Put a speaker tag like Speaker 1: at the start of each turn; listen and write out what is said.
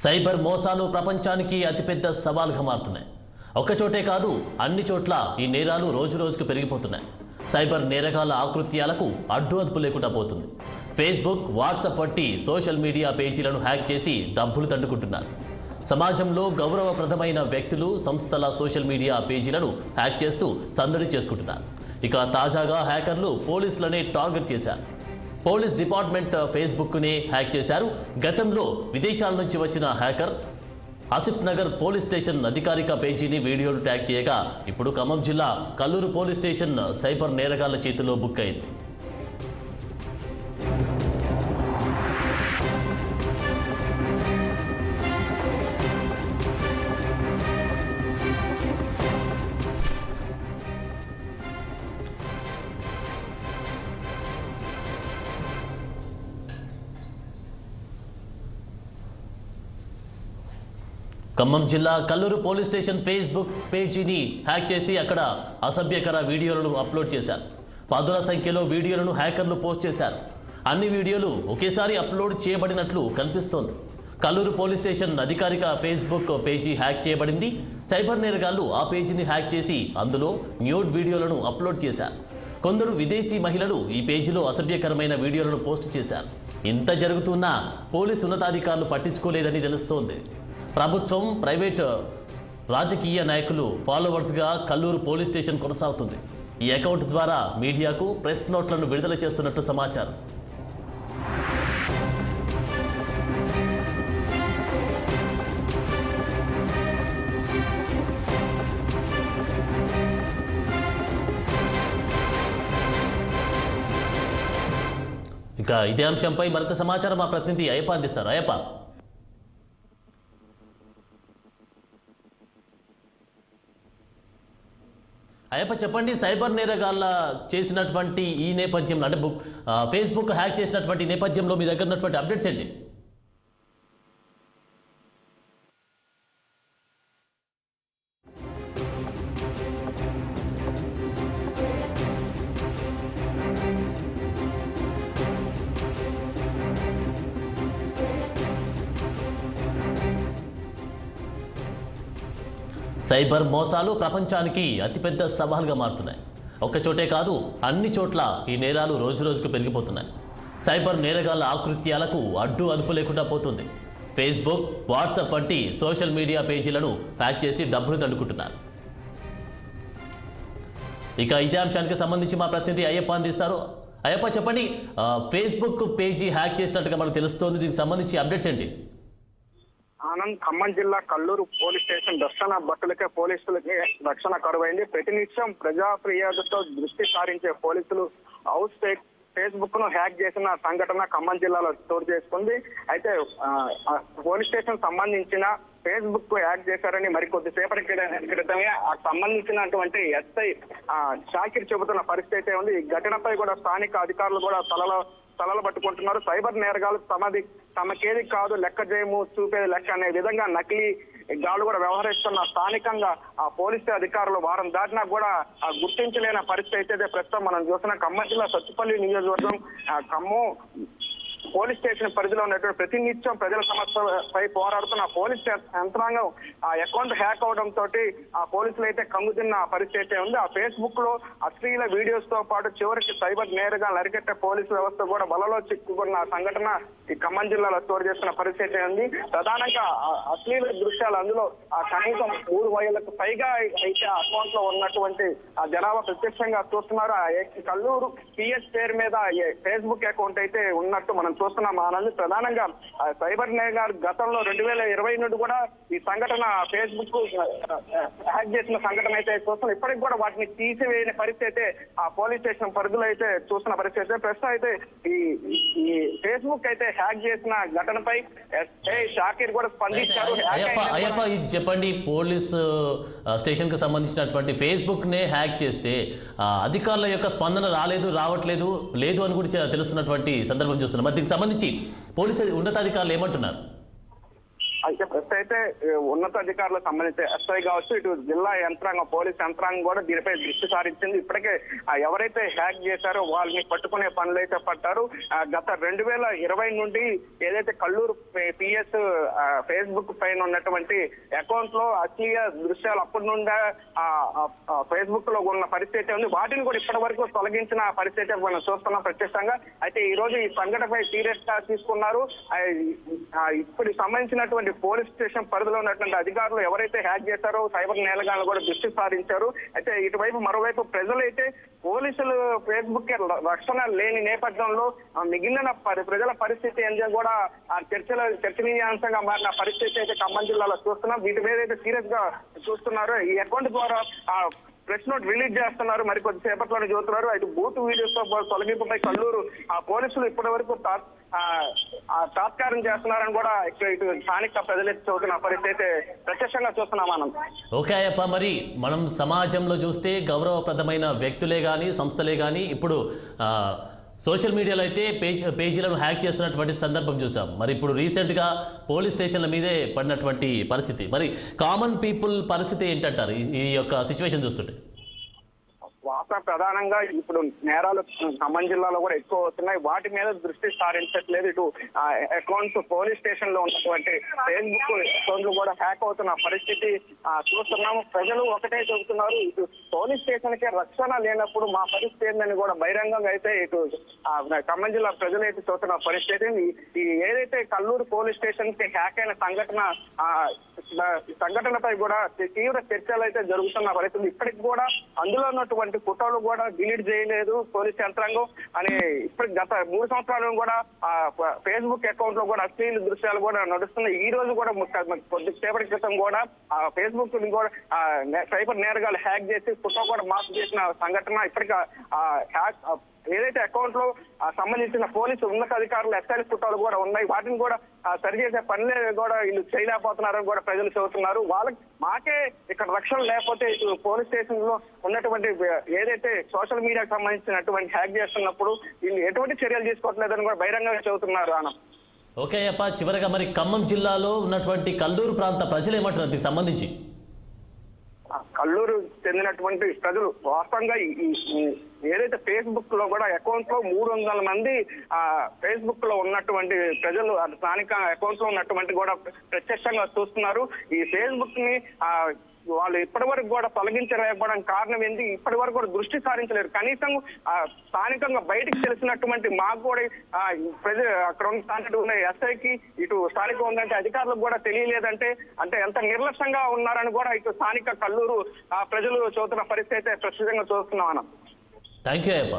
Speaker 1: Cyber మోసాలు ప్రపంచానికి అతిపెద్ద సవాల్గా మారుతున్నాయి. ఒక్కచోటే కాదు, అన్ని చోట్ల ఈ నేరాలు రోజురోజుకు పెరిగిపోతున్నాయి. సైబర్ నేరగాళ్ల ఆకృత్యాలకు అడ్డు అదుపు లేకుండా పోతుంది. ఫేస్బుక్, వాట్సాప్ వంటి సోషల్ మీడియా పేజీలను హ్యాక్ చేసి డబ్బులు తండుకుంటున్నారు. సమాజంలో గౌరవప్రదమైన వ్యక్తులు, సంస్థల సోషల్ మీడియా పేజీలను హ్యాక్ చేస్తూ సందడి చేసుకుంటున్నారు. ఇక తాజాగా హ్యాకర్లు పోలీసులనే టార్గెట్ చేశారు. పోలీస్ డిపార్ట్మెంట్ ఫేస్బుక్ని హ్యాక్ చేశారు. గతంలో విదేశాల నుంచి వచ్చిన hacker Asif Nagar police station అధికారిక పేజీని వీడియోలు ట్యాగ్ చేయగా ఇప్పుడు ఖమ్మం జిల్లా కల్లూరు పోలీస్ స్టేషన్ సైబర్ నేరగాళ్ల చేతిలో బుక్ అయింది. ఖమ్మం జిల్లా కల్లూరు పోలీస్ స్టేషన్ ఫేస్బుక్ పేజీని హ్యాక్ చేసి అక్కడ అసభ్యకర వీడియోలను అప్లోడ్ చేశారు. పదుల సంఖ్యలో వీడియోలను హ్యాకర్లు పోస్ట్ చేశారు. అన్ని వీడియోలు ఒకేసారి అప్లోడ్ చేయబడినట్లు కనిపిస్తోంది. కల్లూరు పోలీస్ స్టేషన్ అధికారిక ఫేస్బుక్ పేజీ హ్యాక్ చేయబడింది. సైబర్ నేరగాళ్లు ఆ పేజీని హ్యాక్ చేసి అందులో న్యూడ్ వీడియోలను అప్లోడ్ చేశారు. కొందరు విదేశీ మహిళలు ఈ పేజీలో అసభ్యకరమైన వీడియోలను పోస్ట్ చేశారు. ఇంత జరుగుతున్నా పోలీసు ఉన్నతాధికారులు పట్టించుకోలేదని తెలుస్తోంది. ప్రభుత్వం, ప్రైవేట్ రాజకీయ నాయకులు ఫాలోవర్స్గా కల్లూరు పోలీస్ స్టేషన్ కొనసాగుతుంది. ఈ అకౌంట్ ద్వారా మీడియాకు ప్రెస్ నోట్లను విడుదల చేస్తున్నట్టు సమాచారం. ఇక ఇదే అంశంపై మరింత సమాచారం మా ప్రతినిధి అయ్యప్ప అందిస్తారు. అయ్యప్ప చెప్పండి, సైబర్ నేరగాళ్ళ చేసినటువంటి ఈ నేపథ్యంలో అంటే ఫేస్బుక్ హ్యాక్ చేసినటువంటి నేపథ్యంలో మీ దగ్గర ఉన్నటువంటి అప్డేట్స్ ఏంటి? సైబర్ మోసాలు ప్రపంచానికి అతిపెద్ద సవాల్గా మారుతున్నాయి. ఒక్కచోటే కాదు, అన్ని చోట్ల ఈ నేరాలు రోజురోజుకు పెరిగిపోతున్నాయి. సైబర్ నేరగాళ్ల ఆకృత్యాలకు అడ్డు అదుపు లేకుండా పోతుంది. ఫేస్బుక్, వాట్సాప్ వంటి సోషల్ మీడియా పేజీలను హ్యాక్ చేసి డబ్బులు తండుకుంటున్నారు. ఇక ఇదే అంశానికి సంబంధించి మా ప్రతినిధి అయ్యప్ప అందిస్తారు. అయ్యప్ప చెప్పండి, ఫేస్బుక్ పేజీ హ్యాక్ చేసినట్టుగా మనకు తెలుస్తోంది. దీనికి సంబంధించి అప్డేట్స్ ఏంటి?
Speaker 2: ఆనంద్, ఖమ్మం జిల్లా కల్లూరు పోలీస్ స్టేషన్ దర్శన భటులకే పోలీసులకి రక్షణ కరువైంది. ప్రతినిత్యం ప్రజా ఫిర్యాదుతో దృష్టి సారించే పోలీసులు హౌస్ ఫేస్బుక్ ను హ్యాక్ చేసిన సంఘటన ఖమ్మం జిల్లాలో చోటు చేసుకుంది. అయితే పోలీస్ స్టేషన్ సంబంధించిన ఫేస్బుక్ హ్యాక్ చేశారని మరికొద్ది సేపటి క్రితమే సంబంధించినటువంటి ఎస్ఐ షాకిర్ చెబుతున్న పరిస్థితి అయితే ఉంది. ఈ ఘటనపై కూడా స్థానిక అధికారులు కూడా తలలు పట్టుకుంటున్నారు. సైబర్ నేరగాలు తమకేది కాదు లెక్క చేయము, చూపేది లెక్క అనే విధంగా నకిలీ గాళ్ళు కూడా వ్యవహరిస్తున్న స్థానికంగా ఆ పోలీసు అధికారులు వారం దాటినా కూడా గుర్తించలేని పరిస్థితి అయితే ప్రస్తుతం మనం చూస్తున్న ఖమ్మం జిల్లా సత్తుపల్లి నియోజకవర్గం ఖమ్మం పోలీస్ స్టేషన్ పరిధిలో ఉన్నటువంటి ప్రతినిత్యం ప్రజల సమస్యపై పోరాడుతున్న పోలీస్ యంత్రాంగం ఆ అకౌంట్ హ్యాక్ అవడం తోటి ఆ పోలీసులు అయితే కంగుతిన్న పరిస్థితి ఉంది. ఆ ఫేస్బుక్ లో అశ్లీల వీడియోస్ తో పాటు చివరికి సైబర్ నేరుగా అరికట్టే పోలీసు వ్యవస్థ కూడా వలలో చిక్కుకున్న సంఘటన ఈ ఖమ్మం జిల్లాలో చోటు చేస్తున్న పరిస్థితి ఉంది. ప్రధానంగా అశ్లీల దృశ్యాలు అందులో కనీసం 3 వేలకు పైగా అయితే అకౌంట్ లో ఉన్నటువంటి ఆ జనాభా ప్రత్యక్షంగా చూస్తున్నారు. కల్లూరు పిఎస్ పేరు మీద ఫేస్బుక్ అకౌంట్ అయితే ఉన్నట్టు మనం చూస్తున్నాం. ఆనంద్, ప్రధానంగా సైబర్ నేరగారు గతంలో 2020 నుండి కూడా ఈ సంఘటన ఫేస్బుక్ హ్యాక్ చేసిన సంఘటన అయితే చూస్తున్నాం. ఇప్పటికి కూడా వాటిని తీసివేయని పరిస్థితి అయితే ఆ పోలీస్ స్టేషన్ పరిధిలో అయితే చూస్తున్న పరిస్థితి అయితే ప్రస్తుతం అయితే ఈ ఫేస్బుక్ అయితే హ్యాక్ చేసిన ఘటనపై ఎస్ఐ షాకిర్ కూడా స్పందించారు.
Speaker 1: అయ్యప్ప ఇది చెప్పండి, పోలీస్ స్టేషన్ కి సంబంధించినటువంటి ఫేస్బుక్ నే హ్యాక్ చేస్తే అధికారుల యొక్క స్పందన రావట్లేదు అని కూడా తెలుస్తున్నటువంటి సందర్భం చూస్తున్నాం. దీనికి సంబంధించి పోలీసు ఉన్నతాధికారులు ఏమంటున్నారు?
Speaker 2: అయితే ప్రస్తుతం ఉన్నతాధికారులకు సంబంధించి ఎస్ఐ కావచ్చు, ఇటు జిల్లా యంత్రాంగం, పోలీస్ యంత్రాంగం కూడా దీనిపై దృష్టి సారించింది. ఇప్పటికే ఎవరైతే హ్యాక్ చేశారో వాళ్ళని పట్టుకునే పనులు అయితే పట్టారు. గత 2020 నుండి ఏదైతే కల్లూరు పిఎస్ ఫేస్బుక్ పైన ఉన్నటువంటి అకౌంట్ లో అశ్లీల దృశ్యాలు అప్పటి నుండే ఫేస్బుక్ లో ఉన్న పరిస్థితి ఉంది. వాటిని కూడా ఇప్పటి వరకు తొలగించిన పరిస్థితి మనం చూస్తున్నాం ప్రత్యక్షంగా. అయితే ఈ రోజు ఈ సంఘటనపై సీరియస్ గా తీసుకున్నారు. ఇప్పుడు సంబంధించినటువంటి పోలీస్ స్టేషన్ పరిధిలో ఉన్నటువంటి అధికారులు ఎవరైతే హ్యాక్ చేశారో సైబర్ నేరగాళ్లు కూడా దృష్టి సారించారు. అయితే ఇటువైపు మరోవైపు ప్రజలైతే పోలీసులు ఫేస్బుక్ రక్షణ లేని నేపథ్యంలో మిగిలిన ప్రజల పరిస్థితి ఏంటో కూడా చర్చనీయాంశంగా మారిన పరిస్థితి అయితే ఖమ్మం జిల్లాలో చూస్తున్నాం. వీటి మీద అయితే సీరియస్ గా చూస్తున్నారు. ఈ అకౌంట్ ద్వారా ప్రెస్ నోట్ రిలీజ్ చేస్తున్నారు. మరి కొద్దిసేపట్లోనే చూస్తున్నారు. అయితే బూత్ వీడియోస్ తో తొలగింపుపై కల్లూరు పోలీసులు ఇప్పటి వరకు తాత్కారం చేస్తున్నారని కూడా ఇటు స్థానిక ప్రజలైతే చదువుతున్న పరిస్థితి ప్రత్యక్షంగా చూస్తున్నాం మనం.
Speaker 1: ఓకే అయ్యప్ప, మరి మనం సమాజంలో చూస్తే గౌరవప్రదమైన వ్యక్తులే కానీ సంస్థలే కానీ ఇప్పుడు సోషల్ మీడియాలో అయితే పేజీలను హ్యాక్ చేస్తున్నటువంటి సందర్భం చూసాం. మరి ఇప్పుడు రీసెంట్గా పోలీస్ స్టేషన్ల మీదే పడినటువంటి పరిస్థితి, మరి కామన్ పీపుల్ పరిస్థితి ఏంటంటారు ఈ యొక్క సిచ్యువేషన్ చూస్తుంటే?
Speaker 2: ప్రధానంగా ఇప్పుడు నేరాలు ఖమ్మం జిల్లాలో కూడా ఎక్కువ అవుతున్నాయి. వాటి మీద దృష్టి సారించట్లేదు. ఇటు అకౌంట్స్ పోలీస్ స్టేషన్ లో ఉన్నటువంటి ఫేస్బుక్ అకౌంట్లు కూడా హ్యాక్ అవుతున్న పరిస్థితి చూస్తున్నాము. ప్రజలు ఒకటే చెబుతున్నారు, ఇటు పోలీస్ స్టేషన్ కి రక్షణ లేనప్పుడు మా పరిస్థితి ఏందని కూడా బహిరంగంగా అయితే ఇటు ఖమ్మం జిల్లా ప్రజలు అయితే చూస్తున్న పరిస్థితి. ఈ ఏదైతే కల్లూరు పోలీస్ స్టేషన్ కి హ్యాక్ అయిన సంఘటనపై కూడా తీవ్ర చర్చలు అయితే జరుగుతున్న పరిస్థితి. ఇప్పటికి కూడా అందులో ఉన్నటువంటి ఫోటోలు కూడా డిలీట్ చేయలేదు పోలీస్ యంత్రాంగం అని. ఇప్పుడు గత 3 సంవత్సరాలు కూడా ఫేస్బుక్ అకౌంట్ లో కూడా అశ్లీల దృశ్యాలు కూడా నడుస్తున్నాయి. ఈ రోజు కూడా కొద్దిసేపటి క్రితం కూడా ఫేస్బుక్ కూడా సైబర్ నేరగాలు హ్యాక్ చేసి ఫోటో కూడా మార్పు చేసిన సంఘటన ఇప్పటికీ హ్యాక్ ఏదైతే అకౌంట్ లో సంబంధించిన పోలీసు ఉన్నతాధికారులు ఎస్ఐ ఫోటోలు కూడా ఉన్నాయి. వాటిని కూడా సరిచేసే పనులే కూడా వీళ్ళు చేయలేకపోతున్నారని కూడా ప్రజలు చెబుతున్నారు. మాకే ఇక్కడ రక్షణ లేకపోతే ఇటు పోలీస్ స్టేషన్ లో ఉన్నటువంటి ఏదైతే సోషల్ మీడియాకి సంబంధించినటువంటి హ్యాక్ చేస్తున్నప్పుడు వీళ్ళు ఎటువంటి చర్యలు తీసుకోవట్లేదని కూడా బహిరంగంగా చెబుతున్నారు.
Speaker 1: ఓకే అప్ప, చివరగా మరి ఖమ్మం జిల్లాలో ఉన్నటువంటి కల్లూరు ప్రాంత ప్రజలు ఏమంటున్నారు దీనికి సంబంధించి?
Speaker 2: కల్లూరు చెందినటువంటి ప్రజలు వాస్తవంగా ఏదైతే ఫేస్బుక్ లో కూడా అకౌంట్ లో 300 మంది ఫేస్బుక్ లో ఉన్నటువంటి ప్రజలు స్థానిక అకౌంట్ లో ఉన్నటువంటి కూడా ప్రత్యక్షంగా చూస్తున్నారు. ఈ ఫేస్బుక్ ని వాళ్ళు ఇప్పటి వరకు కూడా తొలగించలేకపోవడానికి కారణం ఏంటి? ఇప్పటి వరకు కూడా దృష్టి సారించలేరు. కనీసం స్థానికంగా బయటకు తెలిసినటువంటి మాకు కూడా అక్కడ ఉన్న ఎస్ఐకి ఇటు స్థానిక ఉందంటే అధికారులకు కూడా తెలియలేదంటే అంటే ఎంత నిర్లక్ష్యంగా ఉన్నారని కూడా ఇటు స్థానిక కల్లూరు ప్రజలు చూస్తున్న పరిస్థితి అయితే ప్రస్తుతంగా చూస్తున్నాం.
Speaker 1: Thank you Ayyappa.